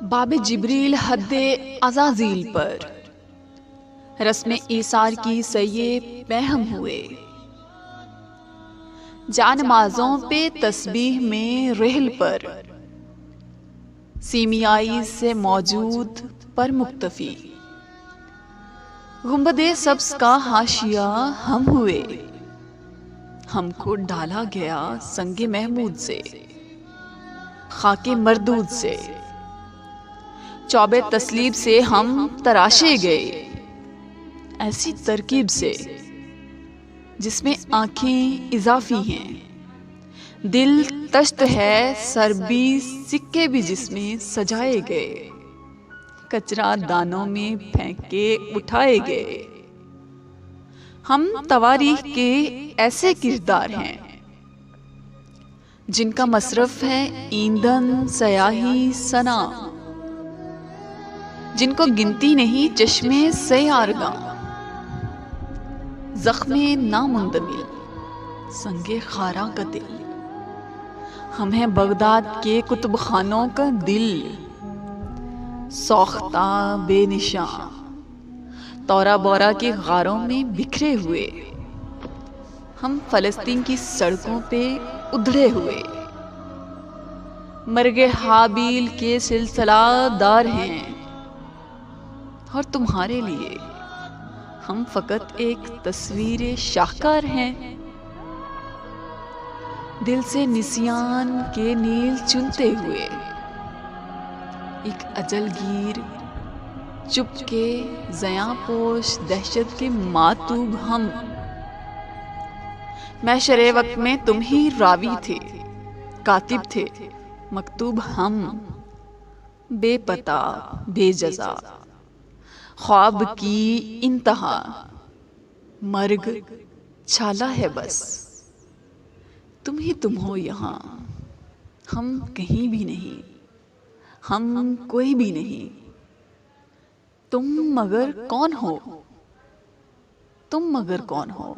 बाबे जिब्रील हद्दे अज़ाज़ील पर रस्म ईसार की सये पैहम हुए। जानमाज़ों पे तस्बीह में रहल पर सीमियाई से मौजूद पर मुक्तफी। गुंबदे सब्स का हाशिया हम हुए, हमको डाला गया संगे महमूद से, खाके मरदूद से। चौबे तस्लीब से हम तराशे गए, ऐसी तरकीब से जिसमें आंखें इजाफी हैं, दिल तश्त है, सर भी, सिक्के भी जिसमें सजाए गए, कचरा दानों में फेंके उठाए गए। हम तवारीख के ऐसे किरदार हैं जिनका मसरफ है ईंधन, सयाही, सना, जिनको गिनती नहीं चश्मे से यारगा, जख्मे नामुंदमिल, संगे खारा का दिल। हम हैं बगदाद के कुतुब खानों का दिल, सौख्ता बेनिशान, तौरा बोरा के गारों में बिखरे हुए। हम फलस्तीन की सड़कों पे उधड़े हुए, मर्गे हाबील के सिलसिलादार हैं। और तुम्हारे लिए हम फकत एक तस्वीर शाहकार हैं। दिल से निसियान के नील चुनते हुए एक अजलगीर चुपके ज़यापोश दहशत के मातूब हम। मैशरे वक्त में तुम ही रावी थे, कातिब थे, मकतूब हम। बेपता बेजज़ा ख्वाब की इंतहा, मर्ग छाला है बस। तुम ही तुम हो यहाँ, हम कहीं भी नहीं, हम कोई भी नहीं। तुम मगर कौन हो, तुम मगर कौन हो।